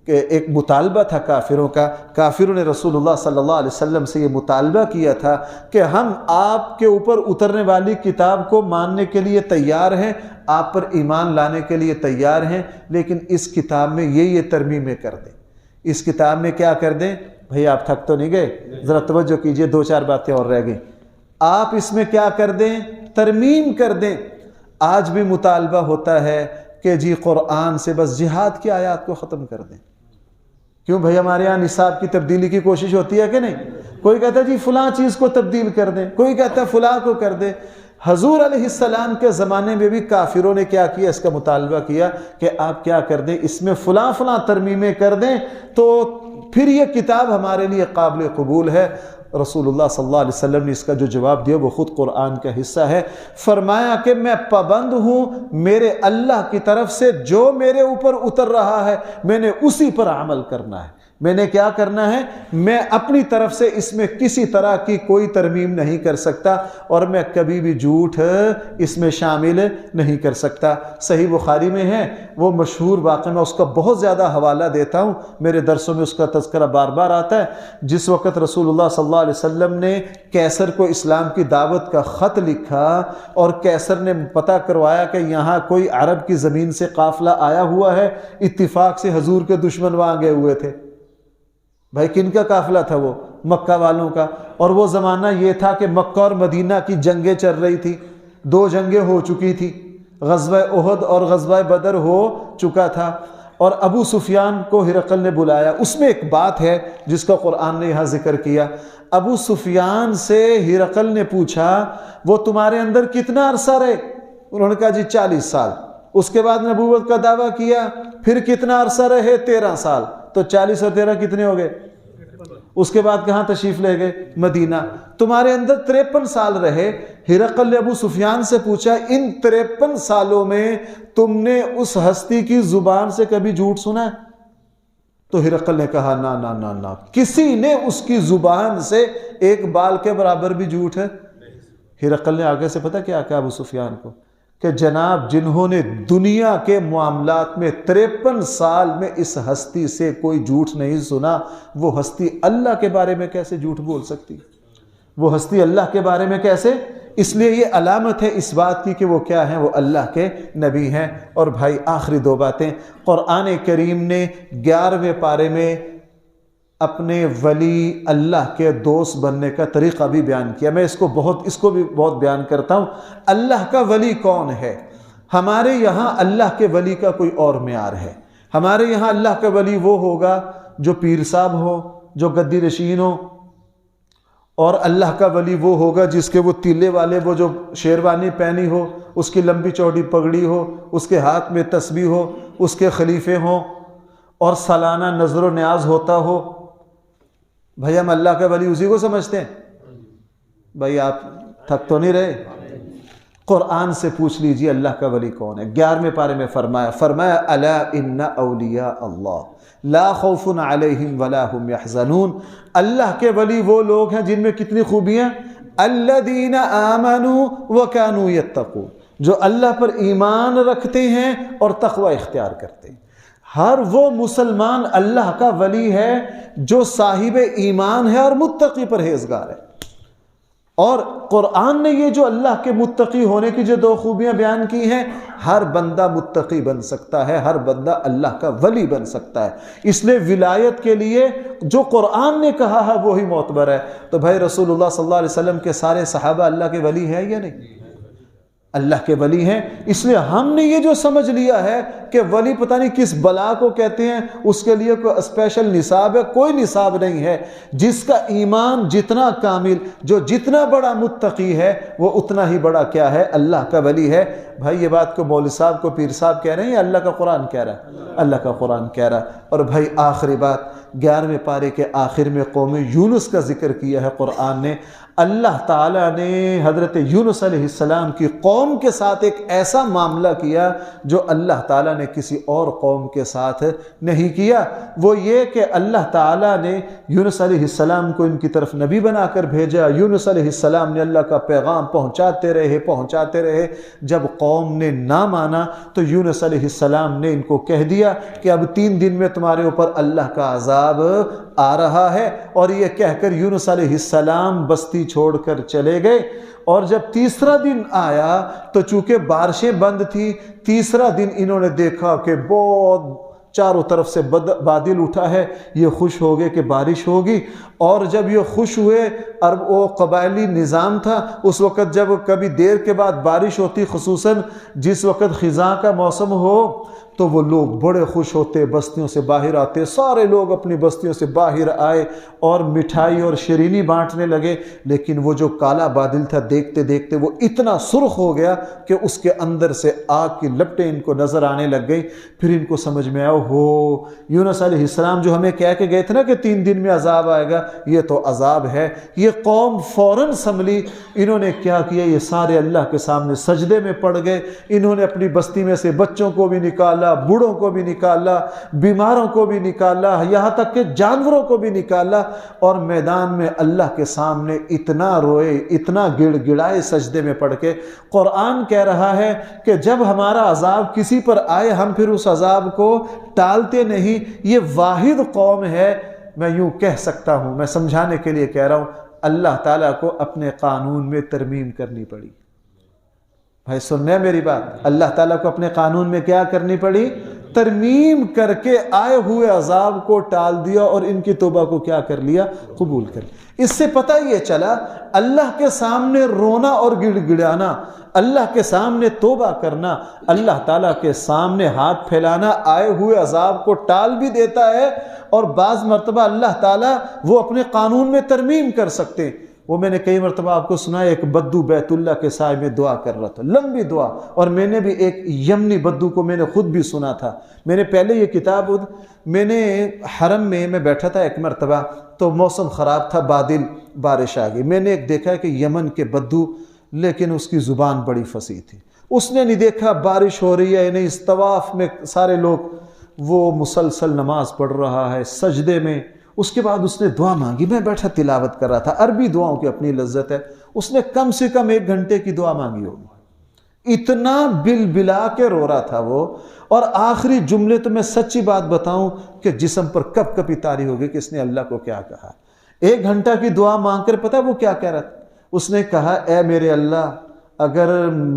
کہ ایک مطالبہ تھا کافروں کا. کافروں نے رسول اللہ صلی اللہ علیہ وسلم سے یہ مطالبہ کیا تھا کہ ہم آپ کے اوپر اترنے والی کتاب کو ماننے کے لیے تیار ہیں، آپ پر ایمان لانے کے لیے تیار ہیں، لیکن اس کتاب میں یہ ترمیمیں کر دیں. اس کتاب میں کیا کر دیں؟ بھئی آپ تھک تو نہیں گئے؟ ذرا توجہ کیجئے، 2-4 باتیں اور رہ گئیں. آپ اس میں کیا کر دیں؟ ترمیم کر دیں. آج بھی مطالبہ ہوتا ہے کہ جی قرآن سے بس جہاد کی آیات کو ختم کر دیں. کیوں بھئی ہمارے یہاں نصاب کی تبدیلی کی کوشش ہوتی ہے کہ نہیں؟ کوئی کہتا ہے جی فلاں چیز کو تبدیل کر دیں، کوئی کہتا ہے فلاں کو کر دیں. حضور علیہ السلام کے زمانے میں بھی کافروں نے کیا کیا؟ اس کا مطالبہ کیا کہ آپ کیا کر دیں، اس میں فلاں فلاں ترمیمیں کر دیں تو پھر یہ کتاب ہمارے لیے قابل قبول ہے۔ رسول اللہ صلی اللہ علیہ وسلم نے اس کا جو جواب دیا وہ خود قرآن کا حصہ ہے۔ فرمایا کہ میں پابند ہوں میرے اللہ کی طرف سے، جو میرے اوپر اتر رہا ہے میں نے اسی پر عمل کرنا ہے۔ میں نے کیا کرنا ہے؟ میں اپنی طرف سے اس میں کسی طرح کی کوئی ترمیم نہیں کر سکتا، اور میں کبھی بھی جھوٹ اس میں شامل نہیں کر سکتا۔ صحیح بخاری میں ہے وہ مشہور واقعہ، میں اس کا بہت زیادہ حوالہ دیتا ہوں، میرے درسوں میں اس کا تذکرہ بار بار آتا ہے۔ جس وقت رسول اللہ صلی اللہ علیہ وسلم نے قیصر کو اسلام کی دعوت کا خط لکھا اور قیصر نے پتہ کروایا کہ یہاں کوئی عرب کی زمین سے قافلہ آیا ہوا ہے، اتفاق سے حضور کے دشمن وہاں گئے ہوئے تھے۔ بھائی کن کا قافلہ تھا وہ؟ مکہ والوں کا۔ اور وہ زمانہ یہ تھا کہ مکہ اور مدینہ کی جنگیں چل رہی تھی، 2 جنگیں ہو چکی تھی، غزوہ احد اور غزوہ بدر ہو چکا تھا، اور ابو سفیان کو ہرقل نے بلایا۔ اس میں ایک بات ہے جس کا قرآن نے یہاں ذکر کیا۔ ابو سفیان سے ہرقل نے پوچھا وہ تمہارے اندر کتنا عرصہ رہے؟ انہوں نے کہا جی 40 سال۔ اس کے بعد نبوت کا دعویٰ کیا، پھر کتنا عرصہ رہے؟ 13 سال۔ تو 40 اور 13 کتنے ہو گئے؟ اس کے بعد کہاں تشریف لے گئے؟ مدینہ۔ تمہارے اندر 53 سال رہے۔ ہرقل نے ابو سفیان سے پوچھا ان 53 سالوں میں تم نے اس ہستی کی زبان سے کبھی جھوٹ سنا ہے؟ تو ہرقل نے کہا نا نا نا نا، کسی نے اس کی زبان سے ایک بال کے برابر بھی جھوٹ ہے؟ ہرقل نے آگے سے پتہ کیا کہا ابو سفیان کو کہ جناب جنہوں نے دنیا کے معاملات میں 53 سال میں اس ہستی سے کوئی جھوٹ نہیں سنا، وہ ہستی اللہ کے بارے میں کیسے جھوٹ بول سکتی؟ وہ ہستی اللہ کے بارے میں کیسے؟ اس لیے یہ علامت ہے اس بات کی کہ وہ کیا ہیں؟ وہ اللہ کے نبی ہیں۔ اور بھائی آخری 2 باتیں، قرآن کریم نے 11ویں پارے میں اپنے ولی اللہ کے دوست بننے کا طریقہ بھی بیان کیا۔ میں اس کو بھی بہت بیان کرتا ہوں۔ اللہ کا ولی کون ہے؟ ہمارے یہاں اللہ کے ولی کا کوئی اور معیار ہے۔ ہمارے یہاں اللہ کا ولی وہ ہوگا جو پیر صاحب ہو، جو گدی نشین ہو، اور اللہ کا ولی وہ ہوگا جس کے وہ تیلے والے وہ جو شیروانی پہنی ہو، اس کی لمبی چوڑی پگڑی ہو، اس کے ہاتھ میں تسبیح ہو، اس کے خلیفے ہوں، اور سالانہ نظر و نیاز ہوتا ہو۔ بھائی ہم اللہ کا ولی اسی کو سمجھتے ہیں؟ بھائی آپ تھک تو نہیں رہے؟ قرآن سے پوچھ لیجئے اللہ کا ولی کون ہے۔ 11ویں پارے میں فرمایا الا ان اولیاء اللہ لا خوف علیہم ولا هم يحزنون۔ اللہ کے ولی وہ لوگ ہیں جن میں کتنی خوبیاں؟ الذین آمنوا وکانوا یتقون، جو اللہ پر ایمان رکھتے ہیں اور تقوی اختیار کرتے ہیں۔ ہر وہ مسلمان اللہ کا ولی ہے جو صاحب ایمان ہے اور متقی پرہیزگار ہے۔ اور قرآن نے یہ جو اللہ کے متقی ہونے کی جو 2 خوبیاں بیان کی ہیں، ہر بندہ متقی بن سکتا ہے، ہر بندہ اللہ کا ولی بن سکتا ہے۔ اس لیے ولایت کے لیے جو قرآن نے کہا ہے وہی معتبر ہے۔ تو بھائی رسول اللہ صلی اللہ علیہ وسلم کے سارے صحابہ اللہ کے ولی ہیں یا نہیں؟ اللہ کے ولی ہیں۔ اس لیے ہم نے یہ جو سمجھ لیا ہے کہ ولی پتہ نہیں کس بلا کو کہتے ہیں، اس کے لیے کوئی اسپیشل نصاب ہے، کوئی نصاب نہیں ہے۔ جس کا ایمان جتنا کامل، جو جتنا بڑا متقی ہے، وہ اتنا ہی بڑا کیا ہے؟ اللہ کا ولی ہے۔ بھائی یہ بات کو مولوی صاحب کو پیر صاحب کہہ رہے ہیں یا اللہ کا قرآن کہہ رہا ہے؟ اللہ کا قرآن کہہ رہا ہے۔ اور بھائی آخری بات، 11ویں پارے کے آخر میں قوم یونس کا ذکر کیا ہے قرآن نے۔ اللہ تعالیٰ نے حضرت یونس علیہ السلام کی قوم کے ساتھ ایک ایسا معاملہ کیا جو اللہ تعالیٰ نے کسی اور قوم کے ساتھ نہیں کیا۔ وہ یہ کہ اللہ تعالیٰ نے یونس علیہ السلام کو ان کی طرف نبی بنا کر بھیجا۔ یونس علیہ السلام نے اللہ کا پیغام پہنچاتے رہے۔ جب قوم نے نہ مانا تو یونس علیہ السلام نے ان کو کہہ دیا کہ اب 3 دن میں تمہارے اوپر اللہ کا عذاب آ رہا ہے، اور یہ کہہ کر یونس علیہ السلام بستی چھوڑ کر چلے گئے۔ اور جب تیسرا دن آیا تو چونکہ بارشیں بند تھی، تیسرا دن انہوں نے دیکھا کہ بہت چاروں طرف سے بادل اٹھا ہے، یہ خوش ہو گئے کہ بارش ہوگی۔ اور جب یہ خوش ہوئے، اور وہ قبائلی نظام تھا اس وقت، جب کبھی دیر کے بعد بارش ہوتی، خصوصاً جس وقت خزاں کا موسم ہو، تو وہ لوگ بڑے خوش ہوتے، بستیوں سے باہر آتے، سارے لوگ اپنی بستیوں سے باہر آئے اور مٹھائی اور شیرینی بانٹنے لگے۔ لیکن وہ جو کالا بادل تھا دیکھتے دیکھتے وہ اتنا سرخ ہو گیا کہ اس کے اندر سے آگ کی لپٹیں ان کو نظر آنے لگ گئی۔ پھر ان کو سمجھ میں آیا، ہو یونس علیہ السلام جو ہمیں کہہ کے گئے تھے نا کہ 3 دن میں عذاب آئے گا، یہ تو عذاب ہے۔ یہ قوم فوراً سنبھلی، انہوں نے کیا کیا، یہ سارے اللہ کے سامنے سجدے میں پڑ گئے۔ انہوں نے اپنی بستی میں سے بچوں کو بھی نکالا، بوڑھوں کو بھی نکالا، بیماروں کو بھی نکالا، یہاں تک کہ جانوروں کو بھی نکالا، اور میدان میں اللہ کے سامنے اتنا روئے، اتنا گڑ گڑائے سجدے میں پڑ کے۔ قرآن کہہ رہا ہے کہ جب ہمارا عذاب کسی پر آئے ہم پھر اس عذاب کو ٹالتے نہیں۔ یہ واحد قوم ہے، میں یوں کہہ سکتا ہوں، میں سمجھانے کے لیے کہہ رہا ہوں، اللہ تعالیٰ کو اپنے قانون میں ترمیم کرنی پڑی۔ بھائی سننے میری بات، اللہ تعالیٰ کو اپنے قانون میں کیا کرنی پڑی؟ ترمیم کر کے آئے ہوئے عذاب کو ٹال دیا، اور ان کی توبہ کو کیا کر لیا؟ قبول کر لیا۔ اس سے پتہ یہ چلا اللہ کے سامنے رونا اور گڑ گڑانا، اللہ کے سامنے توبہ کرنا، اللہ تعالیٰ کے سامنے ہاتھ پھیلانا آئے ہوئے عذاب کو ٹال بھی دیتا ہے، اور بعض مرتبہ اللہ تعالیٰ وہ اپنے قانون میں ترمیم کر سکتے۔ وہ میں نے کئی مرتبہ آپ کو سنا ہے، ایک بدو بیت اللہ کے سائے میں دعا کر رہا تھا، لمبی دعا، اور میں نے بھی ایک یمنی بدو کو میں نے خود بھی سنا تھا۔ میں نے پہلے یہ کتاب، میں نے حرم میں بیٹھا تھا ایک مرتبہ، تو موسم خراب تھا، بارش آ گئی۔ میں نے ایک دیکھا کہ یمن کے بدو، لیکن اس کی زبان بڑی فصیح تھی۔ اس نے نہیں دیکھا بارش ہو رہی ہے، نہیں، اس طواف میں سارے لوگ، وہ مسلسل نماز پڑھ رہا ہے سجدے میں۔ اس کے بعد اس نے دعا مانگی، میں بیٹھا تلاوت کر رہا تھا، عربی دعاؤں کی اپنی لذت ہے، اس نے کم سے کم 1 گھنٹے کی دعا مانگی ہوگی، اتنا بل بلا کے رو رہا تھا وہ۔ اور آخری جملے تو میں سچی بات بتاؤں کہ جسم پر کپ کپی طاری ہو گئی کہ اس نے اللہ کو کیا کہا۔ 1 گھنٹہ کی دعا مانگ کر پتہ وہ کیا کہہ رہا تھا؟ اس نے کہا، اے میرے اللہ، اگر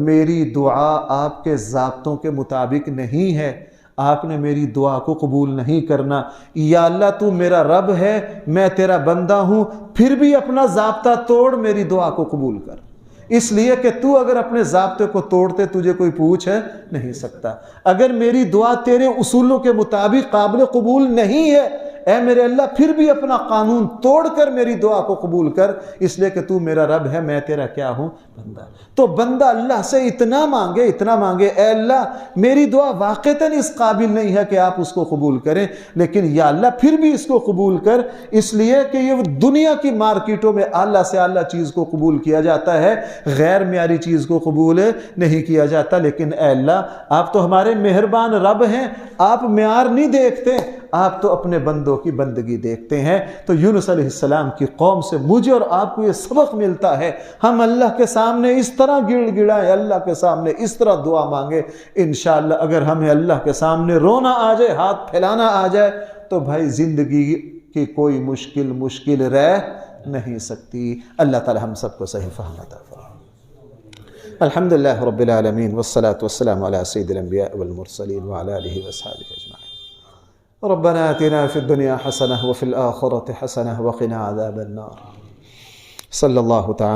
میری دعا آپ کے ضابطوں کے مطابق نہیں ہے، آپ نے میری دعا کو قبول نہیں کرنا، یا اللہ تو میرا رب ہے، میں تیرا بندہ ہوں، پھر بھی اپنا ضابطہ توڑ میری دعا کو قبول کر، اس لیے کہ تو اگر اپنے ضابطے کو توڑتے تجھے کوئی پوچھ نہیں سکتا۔ اگر میری دعا تیرے اصولوں کے مطابق قابل قبول نہیں ہے، اے میرے اللہ پھر بھی اپنا قانون توڑ کر میری دعا کو قبول کر، اس لیے کہ تو میرا رب ہے، میں تیرا کیا ہوں؟ بندہ۔ تو بندہ اللہ سے اتنا مانگے، اے اللہ میری دعا واقعتاً اس قابل نہیں ہے کہ آپ اس کو قبول کریں، لیکن یا اللہ پھر بھی اس کو قبول کر، اس لیے کہ یہ دنیا کی مارکیٹوں میں اعلیٰ سے اعلیٰ چیز کو قبول کیا جاتا ہے، غیر معیاری چیز کو قبول نہیں کیا جاتا۔ لیکن اے اللہ آپ تو ہمارے مہربان رب ہیں، آپ معیار نہیں دیکھتے، آپ تو اپنے بندوں کی بندگی دیکھتے ہیں۔ تو یونس علیہ السلام کی قوم سے مجھے اور آپ کو یہ سبق ملتا ہے، ہم اللہ کے سامنے اس طرح گڑ گڑائیں، اللہ کے سامنے اس طرح دعا مانگے، انشاءاللہ اگر ہمیں اللہ کے سامنے رونا آ جائے، ہاتھ پھیلانا آ جائے، تو بھائی زندگی کی کوئی مشکل رہ نہیں سکتی۔ اللہ تعالی ہم سب کو صحیح فہم عطا فرمائے۔ الحمدللہ رب العالمین، والصلاة والسلام علی سید الانبیاء والمرسلین وعلی آلہ وصحبہ اجمعین۔ ربنا آتنا في الدنيا حسنة وفي الآخرة حسنة وقنا عذاب النار۔ صلی اللہ تعالی